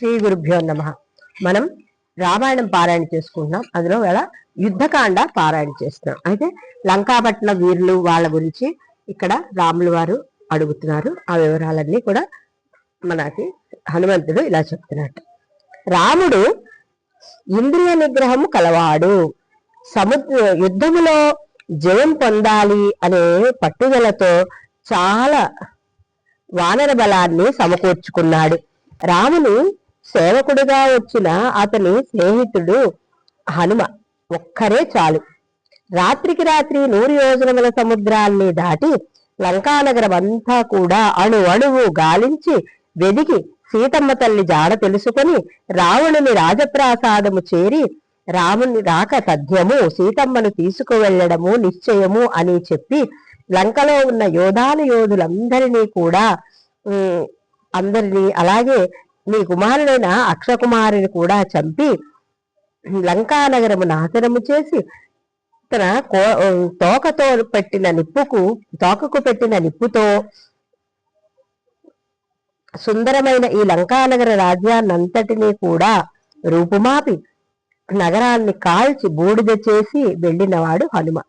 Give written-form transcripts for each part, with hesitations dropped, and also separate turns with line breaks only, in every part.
శ్రీ గురుభ్యో నమః. మనం రామాయణం పారాయణ చేసుకుంటున్నాం. అందులో వేళ యుద్ధకాండ పారాయణ చేస్తున్నాం. అయితే లంకాపట్నం వీరులు వాళ్ళ గురించి ఇక్కడ రాములు వారు అడుగుతున్నారు. ఆ వివరాలన్నీ కూడా మనకి హనుమంతుడు ఇలా చెప్తున్నట్టు. రాముడు ఇంద్రియ నిగ్రహము కలవాడు, యుద్ధములో జయం పొందాలి అనే పట్టుదలతో చాలా వానర బలాన్ని సమకూర్చుకున్నాడు. రాముని సేవకుడుగా వచ్చిన అతని స్నేహితుడు హనుమ ఒక్కరే చాలు. రాత్రికి రాత్రి 100 యోజనముల సముద్రాన్ని దాటి లంకానగరం అంతా కూడా అణువు గాలించి వెదికి సీతమ్మ తల్లి జాడ తెలుసుకొని రావణుని రాజప్రాసాదము చేరి రాముని రాక తథ్యము, సీతమ్మను తీసుకువెళ్లడము నిశ్చయము అని చెప్పి లంకలో ఉన్న యోధులందరినీ కూడా అలాగే నీ కుమారుడైన అక్షకుమారుని కూడా చంపి లంకానగరము నాశనము చేసి తన తోకకు పెట్టిన నిప్పుతో సుందరమైన ఈ లంకానగర రాజ్యాన్నంతటినీ కూడా రూపుమాపి నగరాన్ని కాల్చి బూడిద చేసి వెళ్ళినవాడు హనుమ.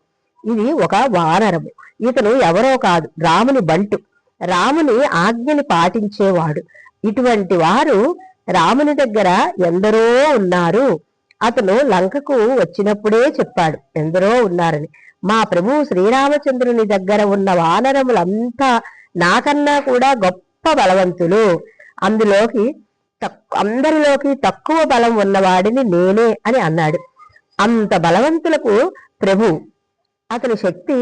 ఇది ఒక వానరము. ఇతను ఎవరో కాదు, రాముని బంటు, రాముని ఆజ్ఞని పాటించేవాడు. ఇటువంటి వారు రాముని దగ్గర ఎందరో ఉన్నారు. అతను లంకకు వచ్చినప్పుడే చెప్పాడు ఎందరో ఉన్నారని. మా ప్రభు శ్రీరామచంద్రుని దగ్గర ఉన్న వానరములంతా నాకన్నా కూడా గొప్ప బలవంతులు, అందరిలోకి తక్కువ బలం ఉన్నవాడిని నేనే అని అన్నాడు. అంత బలవంతులకు ప్రభు అతని శక్తి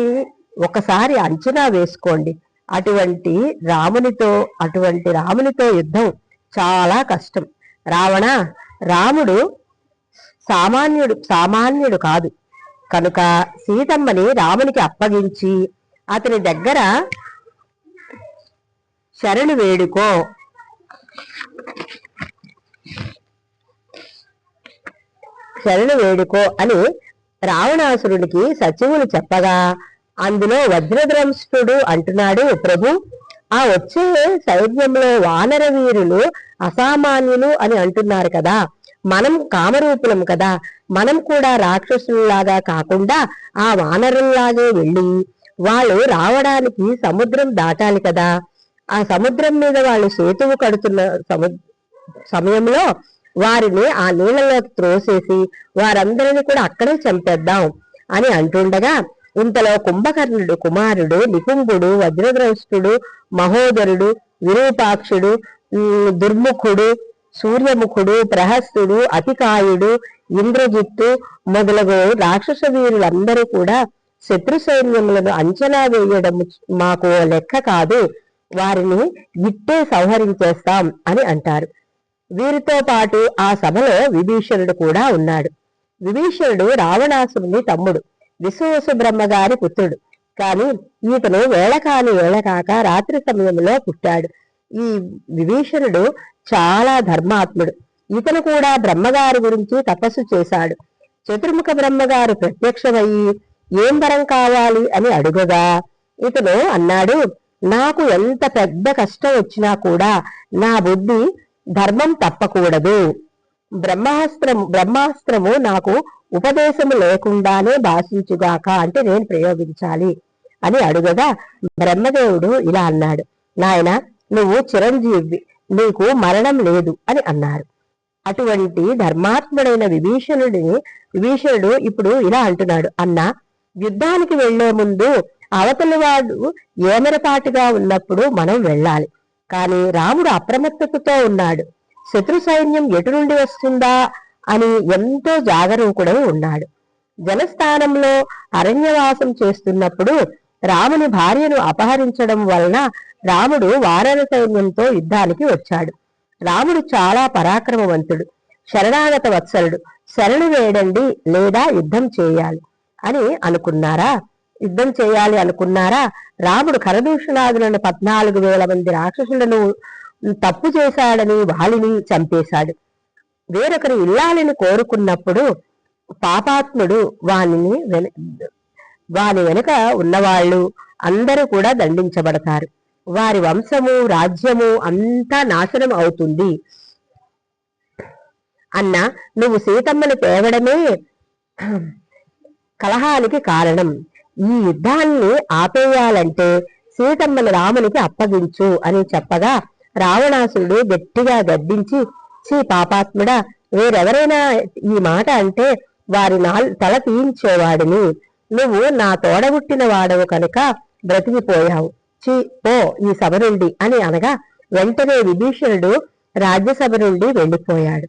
ఒకసారి అంచనా వేసుకోండి. అటువంటి రామునితో యుద్ధం చాలా కష్టం. రాముడు సామాన్యుడు కాదు కనుక సీతమ్మని రామునికి అప్పగించి అతని దగ్గర శరణు వేడుకో అని రావణాసురునికి సచివులు చెప్పగా అందులో వజ్రద్రంష్టుడు అంటున్నాడు, ప్రభు ఆ వచ్చే సైన్యంలో వానర వీరులు అసామాన్యులు అని అంటున్నారు కదా, మనం కామరూపులం కదా, మనం కూడా రాక్షసుల్లాగా కాకుండా ఆ వానరుల్లాగే వెళ్ళి వాళ్ళు రావడానికి సముద్రం దాటాలి కదా, ఆ సముద్రం మీద వాళ్ళు సేతువు కడుతున్న సమయంలో వారిని ఆ నీళ్ళలోకి త్రోసేసి వారందరినీ కూడా అక్కడే చంపేద్దాం అని అంటుండగా ఇంతలో కుంభకర్ణుడు కుమారుడు నికుంభుడు, వజ్రద్రంష్టుడు, మహోదరుడు, విరూపాక్షుడు, దుర్ముఖుడు, సూర్యముఖుడు, ప్రహస్తుడు, అతికాయుడు, ఇంద్రజిత్తు మొదలగు రాక్షస వీరులందరూ కూడా శత్రు సైన్యములను అంచనా వేయడం మాకు లెక్క కాదు, వారిని ఇట్టే సంహరించేస్తాం అని అంటారు. వీరితో పాటు ఆ సభలో విభీషణుడు కూడా ఉన్నాడు. విభీషణుడు రావణాసురుని తమ్ముడు, విశ్వవసు బ్రహ్మగారి పుత్రుడు. కాని ఈతను వేళ కాక రాత్రి సమయంలో పుట్టాడు. ఈ విభీషణుడు చాలా ధర్మాత్ముడు. ఇతను కూడా బ్రహ్మగారి గురించి తపస్సు చేశాడు. చతుర్ముఖ బ్రహ్మగారు ప్రత్యక్షమయ్యి ఏం వరం కావాలి అని అడుగగా ఇతను అన్నాడు, నాకు ఎంత పెద్ద కష్టం వచ్చినా కూడా నా బుద్ధి ధర్మం తప్పకూడదు. బ్రహ్మాస్త్రము నాకు ఉపదేశము లేకుండానే భాషించుగాక, అంటే నేను ప్రయోగించాలి అని అడుగగా బ్రహ్మదేవుడు ఇలా అన్నాడు, నాయన నువ్వు చిరంజీవి, నీకు మరణం లేదు అని అన్నారు. అటువంటి ధర్మాత్ముడైన విభీషణుడు ఇప్పుడు ఇలా అంటున్నాడు, అన్నా యుద్ధానికి వెళ్లే ముందు అవతలి వాడు ఏమరపాటుగా ఉన్నప్పుడు మనం వెళ్ళాలి. కాని రాముడు అప్రమత్తతతో ఉన్నాడు. శత్రు సైన్యం ఎటు నుండి వస్తుందా అని ఎంతో జాగరూకుడై ఉన్నాడు. జనస్థానంలో అరణ్యవాసం చేస్తున్నప్పుడు రాముని భార్యను అపహరించడం వలన రాముడు వానర సైన్యంతో యుద్ధానికి వచ్చాడు. రాముడు చాలా పరాక్రమవంతుడు, శరణాగత వత్సలుడు. శరణు వేడండి లేదా యుద్ధం చేయాలి అనుకున్నారా? రాముడు కరదూషణాదులను 14,000 మంది రాక్షసులను తప్పు చేశాడని వాలిని చంపేశాడు. వేరొకరి ఇల్లాలని కోరుకున్నప్పుడు పాపాత్ముడు వాని వెనుక ఉన్నవాళ్ళు అందరూ కూడా దండించబడతారు. వారి వంశము రాజ్యము అంతా నాశనం అవుతుంది. అన్న నువ్వు సీతమ్మని తేవడమే కలహానికి కారణం. ఈ యుద్ధాన్ని ఆపేయాలంటే సీతమ్మని రామునికి అప్పగించు అని చెప్పగా రావణాసురుడు గట్టిగా గద్దించి, చీ పాపాత్ముడా, వేరెవరైనా ఈ మాట అంటే వారి తల తీయించేవాడిని. నువ్వు నా తోడబుట్టిన వాడవు కనుక బ్రతికిపోయావు. చీ పో ఈ సభ నుండి అని అనగా వెంటనే విభీషణుడు రాజ్యసభ నుండి వెళ్ళిపోయాడు.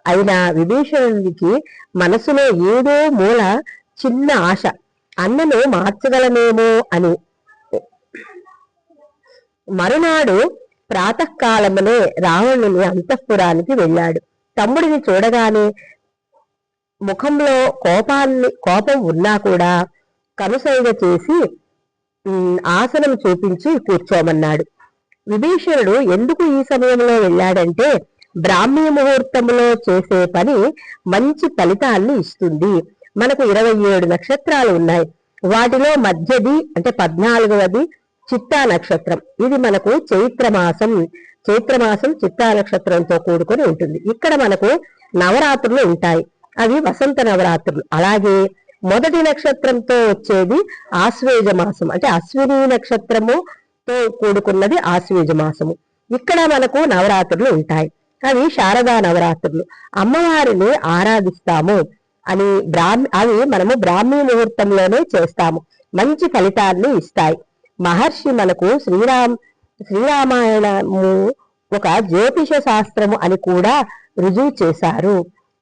అయినా విభీషణుడికి మనసులో ఏదో మూల చిన్న ఆశ, అన్నను మార్చగలమేమో అని. మరునాడు ప్రాతకాలమునే రావణుని అంతఃపురానికి వెళ్ళాడు. తమ్ముడిని చూడగానే ముఖంలో కోపం ఉన్నా కూడా కనుసైగ చేసి ఆసనం చూపించి కూర్చోమన్నాడు. విభీషణుడు ఎందుకు ఈ సమయంలో వెళ్ళాడంటే బ్రాహ్మీ ముహూర్తంలో చేసే పని మంచి ఫలితాన్ని ఇస్తుంది. మనకు 27 నక్షత్రాలు ఉన్నాయి. వాటిలో మధ్యది అంటే 14వది చిత్తా నక్షత్రం. ఇది మనకు చైత్రమాసం చిత్తా నక్షత్రంతో కూడుకొని ఉంటుంది. ఇక్కడ మనకు నవరాత్రులు ఉంటాయి. అవి వసంత నవరాత్రులు. అలాగే మొదటి నక్షత్రంతో వచ్చేది ఆశ్వేజ మాసం, అంటే అశ్విని నక్షత్రముతో కూడుకున్నది ఆశ్వేజ మాసము. ఇక్కడ మనకు నవరాత్రులు ఉంటాయి. అవి శారదా నవరాత్రులు. అమ్మవారిని ఆరాధిస్తాము అని అవి మనము బ్రాహ్మీ ముహూర్తంలోనే చేస్తాము. మంచి ఫలితాన్ని ఇస్తాయి. మహర్షి మనకు శ్రీరామాయణము ఒక జ్యోతిష శాస్త్రము అని కూడా రుజువు చేశారు,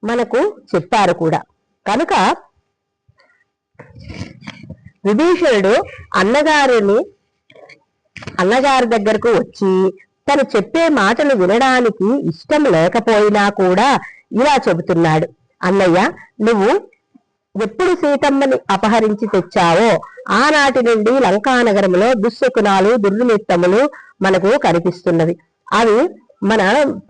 మనకు చెప్పారు కూడా. కనుక విభీషణుడు అన్నగారి దగ్గరకు వచ్చి తను చెప్పే మాటలు వినడానికి ఇష్టం లేకపోయినా కూడా ఇలా చెబుతున్నాడు. అన్నయ్య, నువ్వు ఎప్పుడు సీతమ్మని అపహరించి తెచ్చావో ఆనాటి నుండి లంకానగరంలో దుశ్శకునాలు దుర్నిమిత్తములు మనకు కనిపిస్తున్నవి. అవి మన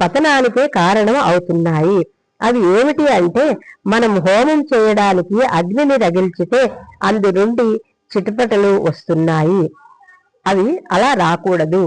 పతనానికే కారణం అవుతున్నాయి. అవి ఏమిటి అంటే, మనం హోమం చేయడానికి అగ్నిని రగిల్చితే అందు నుండి చిటపటలు వస్తున్నాయి. అవి అలా రాకూడదు.